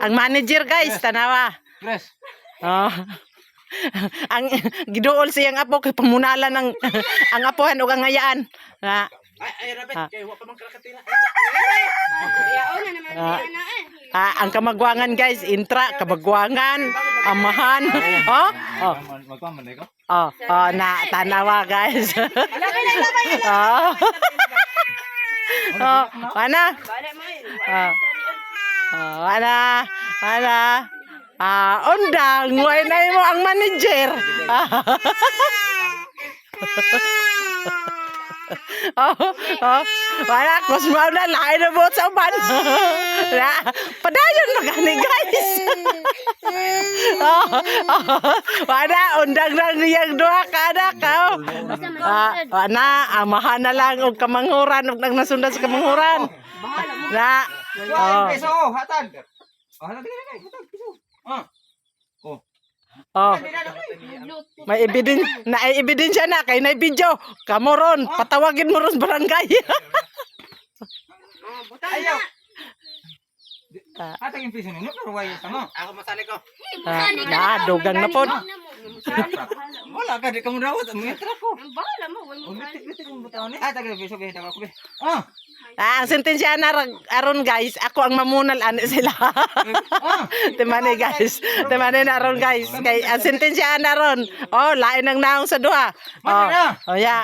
Ang manager guys, tanawa. Tres. Oh. Ang giduol siyang apo kay pamunalan ng ang apuhan ug ang hayaan. Na. Ay, Rabet, kay wa pa man kakatila. Ang kamagwangan guys, intra, kabagwangan, amahan. Oh, oh. Magpamanay ko. Oh, oh, na tanawa guys. Oh. Oh, mana? Oh. Oh, mana? Undang, way na mo ang manager. Oh, wala, mas mauna lain na buot sa uban. Padayon magani guys. Wala, undang lang niyang duha ka anak. Wala, amahan na lang og kamanghuran og nang nasundan sa kamanghuran. Na. Piso, hatag. Hatag dili kay, hatag piso. Oh. May ebidensya na kay na video. Kamoron, patawagin mo ron barangay. Ayaw. Hatag yung piso ninyo pero way tama. Ako masali ko. Dugang na pod. Wala ka di ka mo dawat, ang metra ko. Bahala mo, wala mo kan. Hatag yung piso kay ko. Ang sentensya na aron guys, ako ang mamunal ani sila. Temane guys. Temane na ron guys. Kay ang sentensya na ron. Oh, lain ang naong sa duha. Oh, ya.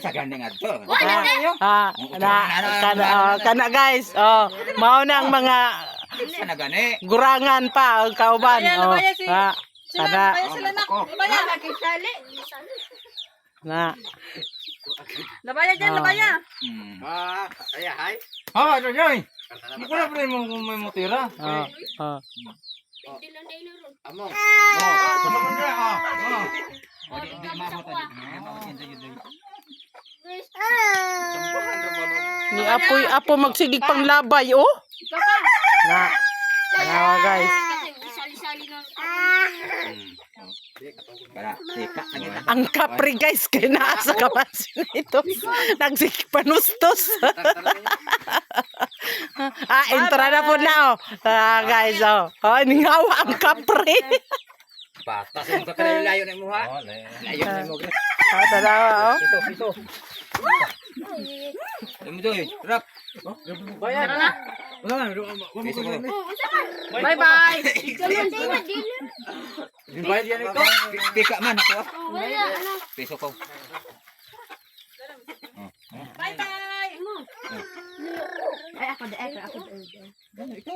Sa gandeng adto. Kana guys. Oh, mao na ang mga Sana gani. gurangan pa ang kauban. Oh. Kana. Na. Labaya dyan, labaya. Kaya hay. Ito dyan. Hindi na pa rin mo may mutira. Among. Ni apo magsigig pang labay oh. Na. Nawa guys. Ang kapri guys kay naa sa kapansin nito. Nagsipanustos. Entra na po na oh. Guys oh. Oh, ningawa ang kapri. Patas yung kakalayo na mo ha. Layo na mo. Tanawa oh. Ito. Dumi, rap. Bayan na. Bye-bye. Bayad yan ito. Pika man ako. Piso ko. Bye-bye. Ay, ako. Ito.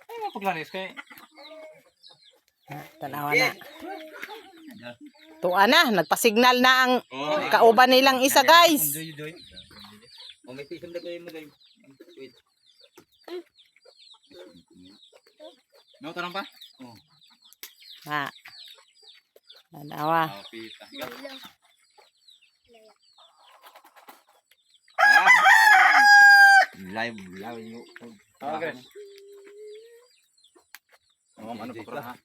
Ay, mapaglanis kay. Tanawa na. Tuwa na, nagpasignal na ang kauban nilang isa guys. May piso na kayo mo dahil. Wait. No, tarang pa? Tanawa. Live yung. Okay. Ano pa ha?